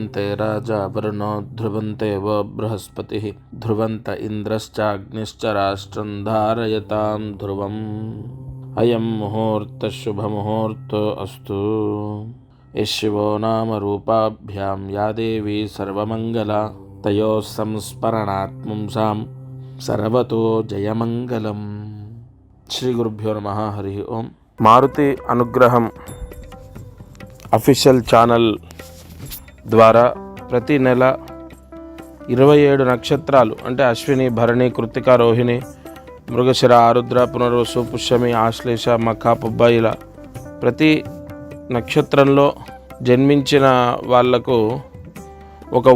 ధ్రువంతే రాజా వరుణో ధ్రువంతే వ బృహస్పతిః ధ్రువంత ఇంద్రశ్చాగ్నిశ్చ రాష్ట్రం ధారయతాం ధ్రువం. అయం ముహూర్త శుభముహూర్తో అస్తు. యశివో నామ రూపాభ్యాం యా దేవీ సర్వమంగళ తయోః సంస్మరణాత్ పుంసాం సర్వతో జయమంగళం. శ్రీ గురుభ్యో నమః. హరి ఓం. మారుతి అనుగ్రహం అఫీషియల్ ఛానల్ ద్వారా ప్రతి నెల 27 నక్షత్రాలు అంటే అశ్విని, భరణి, కృత్తిక, రోహిణి, మృగశిర, ఆరుద్ర, పునర్వసు, పుష్యమి, ఆశ్లేష, మఖ, పుబ్బ ఇలా ప్రతి నక్షత్రంలో జన్మించిన వాళ్లకు ఒక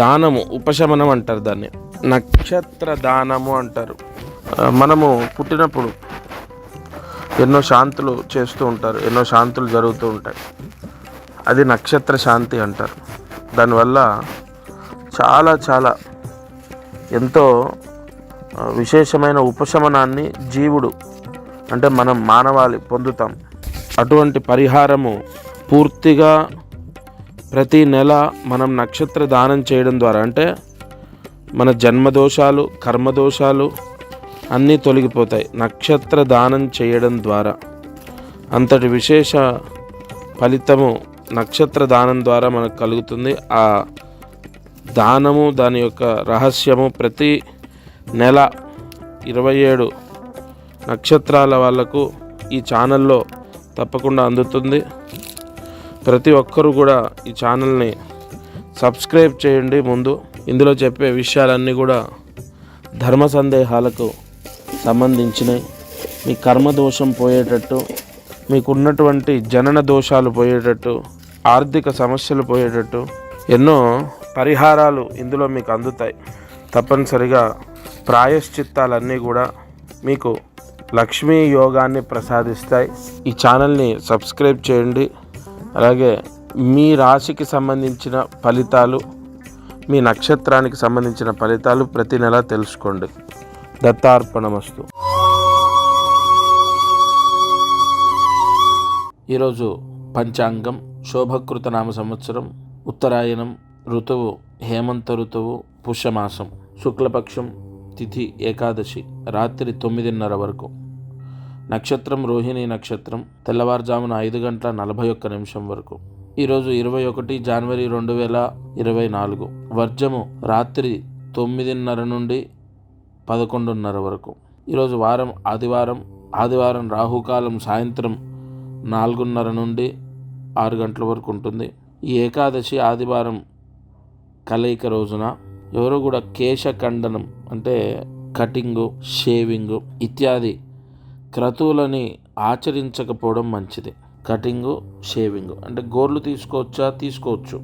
దానము, ఉపశమనం అంటారు, దాన్ని నక్షత్ర దానము అంటారు. మనము పుట్టినప్పుడు ఎన్నో శాంతులు చేస్తూ ఉంటారు, ఎన్నో శాంతులు జరుగుతూ ఉంటాయి. అది నక్షత్ర శాంతి అంటారు. దానివల్ల చాలా ఎంతో విశేషమైన ఉపశమనాన్ని జీవుడు అంటే మనం మానవాళి పొందుతాం. అటువంటి పరిహారము పూర్తిగా ప్రతి నెల మనం నక్షత్ర దానం చేయడం ద్వారా అంటే మన జన్మదోషాలు, కర్మదోషాలు అన్నీ తొలగిపోతాయి. నక్షత్ర దానం చేయడం ద్వారా అంతటి విశేష ఫలితము నక్షత్ర దానం ద్వారా మనకు కలుగుతుంది. ఆ దానము, దాని యొక్క రహస్యము ప్రతి నెల 27 నక్షత్రాల వాళ్లకు ఈ ఛానల్లో తప్పకుండా అందుతుంది. ప్రతి ఒక్కరూ కూడా ఈ ఛానల్ని సబ్స్క్రైబ్ చేయండి. ముందు ఇందులో చెప్పే విషయాలన్నీ కూడా ధర్మ సందేహాలకు సంబంధించినవి. మీ కర్మదోషం పోయేటట్టు, మీకున్నటువంటి జనన దోషాలు పోయేటట్టు, ఆర్థిక సమస్యలు పోయేటట్టు ఎన్నో పరిహారాలు ఇందులో మీకు అందుతాయి. తప్పనిసరిగా ప్రాయశ్చిత్తాలన్నీ కూడా మీకు లక్ష్మీ యోగాన్ని ప్రసాదిస్తాయి. ఈ ఛానల్ని సబ్స్క్రైబ్ చేయండి. అలాగే మీ రాశికి సంబంధించిన ఫలితాలు, మీ నక్షత్రానికి సంబంధించిన ఫలితాలు ప్రతి నెల తెలుసుకోండి. దత్తార్పణమస్తు. ఈరోజు పంచాంగం శోభకృత నామ సంవత్సరం, ఉత్తరాయణం, ఋతువు హేమంత ఋతువు, పుష్యమాసం, శుక్లపక్షం, తిథి ఏకాదశి, రాత్రి 9:30 వరకు. నక్షత్రం రోహిణి నక్షత్రం, తెల్లవారుజామున 5:41 వరకు. ఈరోజు 21 జనవరి 2024. వర్జము రాత్రి 9:30 నుండి 11:30 వరకు. ఈరోజు వారం ఆదివారం రాహుకాలం సాయంత్రం 4:30 నుండి 6 గంటల వరకు ఉంటుంది. ఈ ఏకాదశి ఆదివారం కలయిక రోజున ఎవరు కూడా కేశఖండనం అంటే కటింగు, షేవింగు ఇత్యాది క్రతువులని ఆచరించకపోవడం మంచిది. కటింగు, షేవింగు అంటే గోర్లు తీసుకోవచ్చు.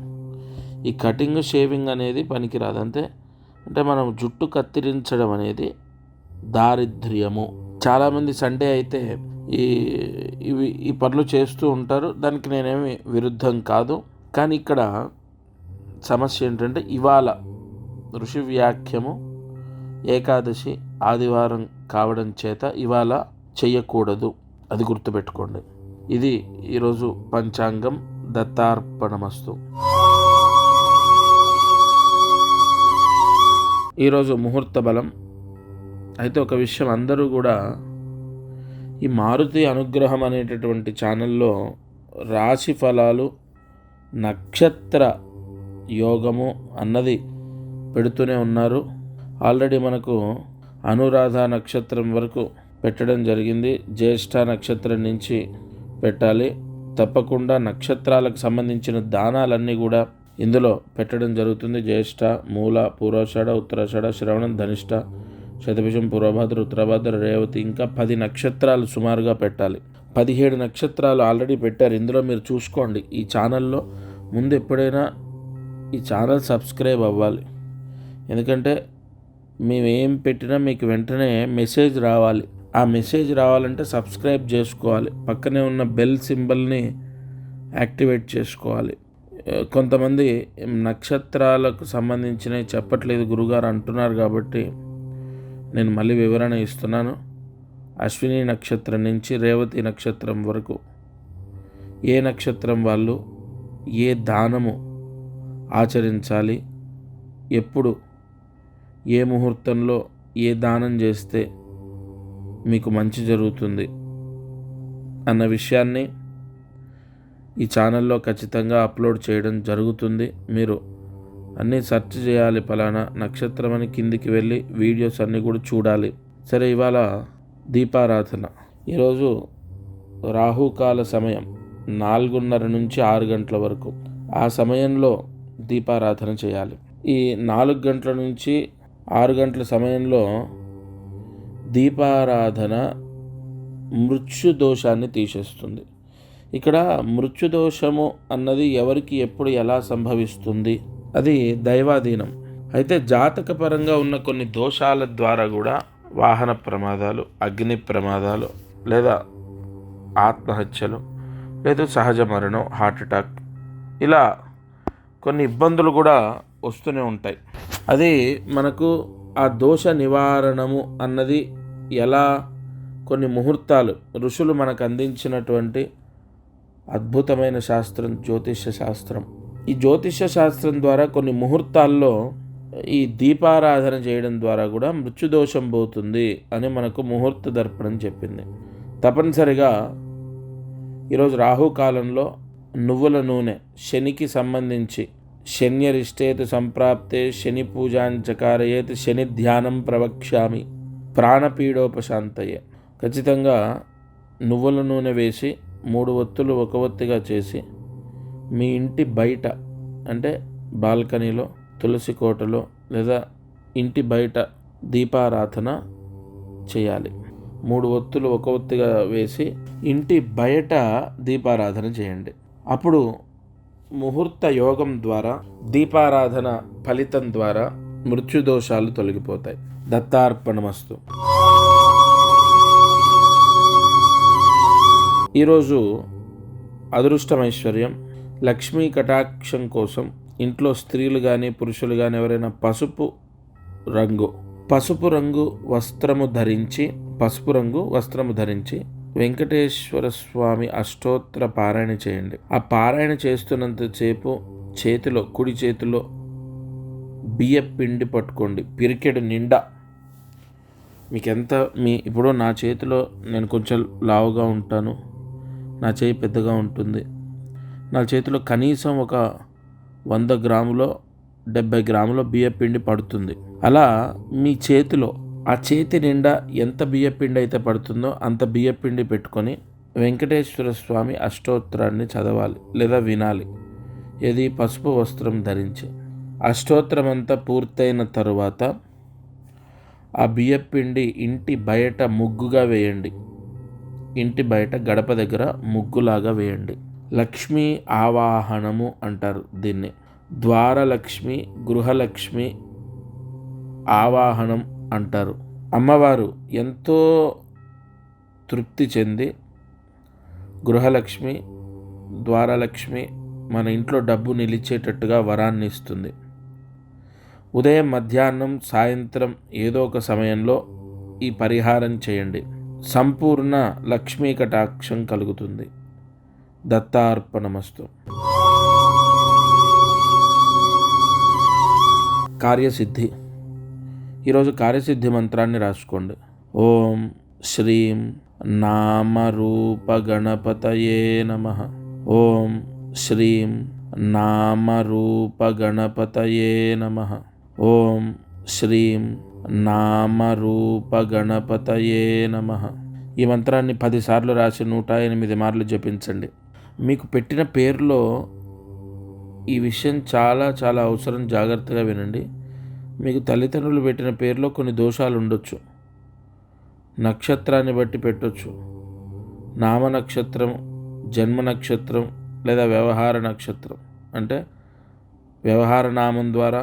ఈ కటింగ్, షేవింగ్ అనేది పనికిరాదు. అంటే మనం జుట్టు కత్తిరించడం అనేది దారిద్ర్యము. చాలామంది సండే అయితే ఈ పనులు చేస్తూ ఉంటారు. దానికి నేనేమి విరుద్ధం కాదు. కానీ ఇక్కడ సమస్య ఏంటంటే ఇవాళ ఋషి వ్యాఖ్యము ఏకాదశి ఆదివారం కావడం చేత ఇవాళ చెయ్యకూడదు. అది గుర్తుపెట్టుకోండి. ఇది ఈరోజు పంచాంగం. దత్తార్పణమస్తు. ఈరోజు ముహూర్త బలం. అయితే ఒక విషయం, అందరూ కూడా ఈ మారుతి అనుగ్రహం అనేటటువంటి ఛానల్లో రాశి ఫలాలు, నక్షత్ర యోగము అన్నది పెడుతూనే ఉన్నారు. ఆల్రెడీ మనకు అనురాధ నక్షత్రం వరకు పెట్టడం జరిగింది. జ్యేష్ఠ నక్షత్రం నుంచి పెట్టాలి. తప్పకుండా నక్షత్రాలకు సంబంధించిన దానాలన్నీ కూడా ఇందులో పెట్టడం జరుగుతుంది. జ్యేష్ఠ, మూల, పూర్వాషాఢ, ఉత్తరాషాఢ, శ్రవణం, ధనిష్ట, శతభిషం, పూర్వభాద్ర, ఉత్తరభాద్ర, రేవతి ఇంకా 10 నక్షత్రాలు సుమారుగా పెట్టాలి. 17 నక్షత్రాలు ఆల్రెడీ పెట్టారు. ఇందులో మీరు చూసుకోండి. ఈ ఛానల్లో ముందు ఎప్పుడైనా ఈ ఛానల్ సబ్స్క్రైబ్ అవ్వాలి. ఎందుకంటే మేము ఏం పెట్టినా మీకు వెంటనే మెసేజ్ రావాలి. ఆ మెసేజ్ రావాలంటే సబ్స్క్రైబ్ చేసుకోవాలి. పక్కనే ఉన్న బెల్ సింబల్ని యాక్టివేట్ చేసుకోవాలి. కొంతమంది నక్షత్రాలకు సంబంధించినవి చెప్పట్లేదు గురుగారు అంటున్నారు, కాబట్టి నేను మళ్ళీ వివరణ ఇస్తున్నాను. అశ్విని నక్షత్రం నుంచి రేవతి నక్షత్రం వరకు ఏ నక్షత్రం వాళ్ళు ఏ దానము ఆచరించాలి, ఎప్పుడు ఏ ముహూర్తంలో ఏ దానం చేస్తే మీకు మంచి జరుగుతుంది అన్న విషయాన్ని ఈ ఛానల్లో ఖచ్చితంగా అప్లోడ్ చేయడం జరుగుతుంది. మీరు అన్నీ సెర్చ్ చేయాలి, ఫలానా నక్షత్రం అని కిందికి వెళ్ళి వీడియోస్ అన్నీ కూడా చూడాలి. సరే, ఇవాళ దీపారాధన. ఈరోజు రాహుకాల సమయం 4:30 నుంచి 6 గంటల వరకు. ఆ సమయంలో దీపారాధన చేయాలి. ఈ 4 గంటల నుంచి 6 గంటల సమయంలో దీపారాధన మృత్యు దోషాన్ని తీసేస్తుంది. ఇక్కడ మృత్యు దోషము అన్నది ఎవరికి ఎప్పుడు ఎలా సంభవిస్తుంది, అది దైవాధీనం. అయితే జాతకపరంగా ఉన్న కొన్ని దోషాల ద్వారా కూడా వాహన ప్రమాదాలు, అగ్ని ప్రమాదాలు, లేదా ఆత్మహత్యలు, లేదా సహజ మరణం, హార్ట్ అటాక్, ఇలా కొన్ని ఇబ్బందులు కూడా వస్తూనే ఉంటాయి. అది మనకు ఆ దోష నివారణము అన్నది ఎలా, కొన్ని ముహూర్తాలు ఋషులు మనకు అందించినటువంటి అద్భుతమైన శాస్త్రం జ్యోతిష్య శాస్త్రం. ఈ జ్యోతిష్య శాస్త్రం ద్వారా కొన్ని ముహూర్తాల్లో ఈ దీపారాధన చేయడం ద్వారా కూడా మృత్యుదోషం పోతుంది అని మనకు ముహూర్త దర్పణం చెప్పింది. తప్పనిసరిగా ఈరోజు రాహుకాలంలో నువ్వుల నూనె, శనికి సంబంధించి శన్యరిష్టేతు సంప్రాప్తే శని పూజాంచకారయేత్ శని ధ్యానం ప్రవక్ష్యామి ప్రాణపీడోపశాంతయే. ఖచ్చితంగా నువ్వుల నూనె వేసి 3 ఒత్తులు ఒక ఒత్తిగా చేసి మీ ఇంటి బయట, అంటే బాల్కనీలో, తులసి కోటలో, లేదా ఇంటి బయట దీపారాధన చేయాలి. 3 ఒత్తులు ఒక ఒత్తిగా వేసి ఇంటి బయట దీపారాధన చేయండి. అప్పుడు ముహూర్త యోగం ద్వారా, దీపారాధన ఫలితం ద్వారా మృత్యుదోషాలు తొలగిపోతాయి. దత్తార్పణమస్తు. ఈరోజు అదృష్టమైశ్వర్యం, లక్ష్మీ కటాక్షం కోసం ఇంట్లో స్త్రీలు కానీ పురుషులు కానీ ఎవరైనా పసుపు రంగు వస్త్రము ధరించి వెంకటేశ్వర స్వామి అష్టోత్తర పారాయణ చేయండి. ఆ పారాయణ చేస్తున్నంతసేపు కుడి చేతిలో బియ్య పిండి పట్టుకోండి, పిరికెడు నిండా. ఇప్పుడు నా చేతిలో నేను కొంచెం లావుగా ఉంటాను, నా చేయి పెద్దగా ఉంటుంది. నా చేతిలో కనీసం ఒక 100 గ్రాములో 70 గ్రాముల బియ్యపిండి పడుతుంది. అలా మీ చేతిలో, ఆ చేతి నిండా ఎంత బియ్యపిండి అయితే పడుతుందో అంత బియ్యపిండి పెట్టుకొని వెంకటేశ్వర స్వామి అష్టోత్తరాన్ని చదవాలి లేదా వినాలి. ఇది పసుపు వస్త్రం ధరించి. అష్టోత్తరం అంతా పూర్తయిన తరువాత ఆ బియ్యపిండి ఇంటి బయట ముగ్గుగా వేయండి. ఇంటి బయట గడప దగ్గర ముగ్గులాగా వేయండి. లక్ష్మీ ఆవాహనము అంటారు దీన్ని. ద్వారలక్ష్మి, గృహలక్ష్మి ఆవాహనం అంటారు. అమ్మవారు ఎంతో తృప్తి చెంది గృహలక్ష్మి, ద్వారలక్ష్మి మన ఇంట్లో డబ్బు నిలిచేటట్టుగా వరాన్ని ఇస్తుంది. ఉదయం, మధ్యాహ్నం, సాయంత్రం ఏదో ఒక సమయంలో ఈ పరిహారం చేయండి. సంపూర్ణ లక్ష్మీ కటాక్షం కలుగుతుంది. దత్తార్పణమస్తు. కార్యసిద్ధి. ఈరోజు కార్యసిద్ధి మంత్రాన్ని రాసుకోండి. ఓం శ్రీం నామరూప గణపతయే నమః. ఓం శ్రీం నామరూప గణపతయే నమః. ఓం శ్రీం నామరూప గణపతయే నమః. ఈ మంత్రాన్ని 10 సార్లు రాసి 108 మార్లు జపించండి. మీకు పెట్టిన పేరులో ఈ విషయం చాలా చాలా అవసరం, జాగ్రత్తగా వినండి. మీకు తల్లిదండ్రులు పెట్టిన పేరులో కొన్ని దోషాలు ఉండొచ్చు. నక్షత్రాన్ని బట్టి పెట్టొచ్చు. నామ నక్షత్రం, జన్మ నక్షత్రం లేదా వ్యవహార నక్షత్రం, అంటే వ్యవహార నామం ద్వారా,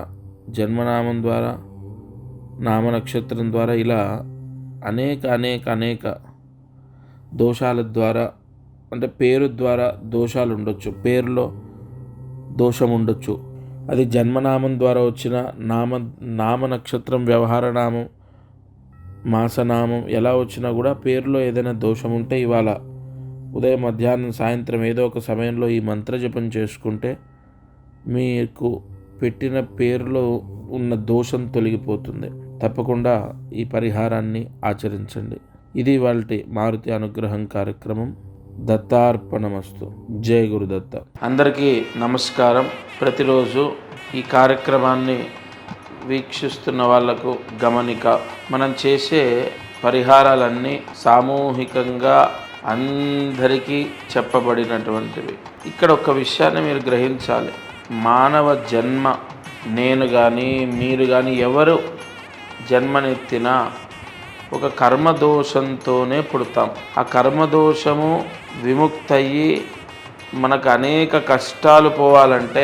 జన్మనామం ద్వారా, నామ నక్షత్రం ద్వారా, ఇలా అనేక దోషాల ద్వారా, అంటే పేరు ద్వారా దోషాలు ఉండొచ్చు. పేరులో దోషం ఉండొచ్చు. అది జన్మనామం ద్వారా వచ్చిన నామ నక్షత్రం, వ్యవహార నామం, మాసనామం ఎలా వచ్చినా కూడా పేరులో ఏదైనా దోషం ఉంటే ఇవాళ ఉదయం, మధ్యాహ్నం, సాయంత్రం ఏదో ఒక సమయంలో ఈ మంత్రజపం చేసుకుంటే మీకు పెట్టిన పేరులో ఉన్న దోషం తొలగిపోతుంది. తప్పకుండా ఈ పరిహారాన్ని ఆచరించండి. ఇది వాళ్ళ మారుతి అనుగ్రహం కార్యక్రమం. దత్తార్పణమస్తు. జయ గురుదత్త. అందరికీ నమస్కారం. ప్రతిరోజు ఈ కార్యక్రమాన్ని వీక్షిస్తున్న వాళ్లకు గమనిక, మనం చేసే పరిహారాలన్నీ సామూహికంగా అందరికీ చెప్పబడినటువంటివి. ఇక్కడ ఒక విషయాన్ని మీరు గ్రహించాలి. మానవ జన్మ, నేను కానీ మీరు కానీ ఎవరు జన్మనెత్తినా ఒక కర్మదోషంతోనే పుడతాం. ఆ కర్మదోషము విముక్తయ్యి మనకు అనేక కష్టాలు పోవాలంటే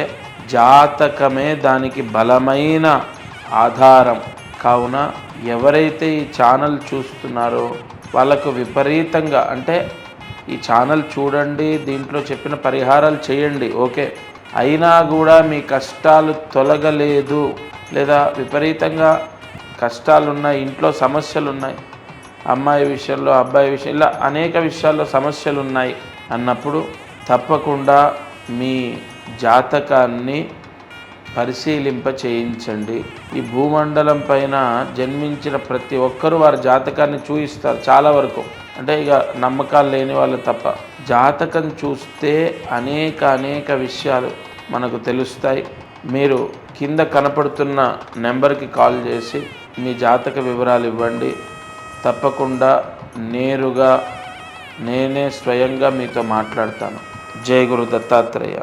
జాతకమే దానికి బలమైన ఆధారం. కావున ఎవరైతే ఈ ఛానల్ చూస్తున్నారో వాళ్ళకు విపరీతంగా, అంటే ఈ ఛానల్ చూడండి, దీంట్లో చెప్పిన పరిహారాలు చేయండి, ఓకే, అయినా కూడా మీ కష్టాలు తొలగలేదు, లేదా విపరీతంగా కష్టాలున్నాయి, ఇంట్లో సమస్యలున్నాయి, అమ్మాయి విషయంలో అబ్బాయి విషయం, ఇలా అనేక విషయాల్లో సమస్యలు ఉన్నాయి అన్నప్పుడు తప్పకుండా మీ జాతకాన్ని పరిశీలింప చేయించండి. ఈ భూమండలం పైన జన్మించిన ప్రతి ఒక్కరూ వారి జాతకాన్ని చూయిస్తారు చాలా వరకు. అంటే ఇక నమ్మకాలు లేని వాళ్ళు తప్ప. జాతకం చూస్తే అనేక విషయాలు మనకు తెలుస్తాయి. మీరు కింద కనపడుతున్న నెంబర్కి కాల్ చేసి మీ జాతక వివరాలు ఇవ్వండి. తప్పకుండా నేరుగా నేనే స్వయంగా మీతో మాట్లాడతాను. జయ గురు దత్తాత్రేయ.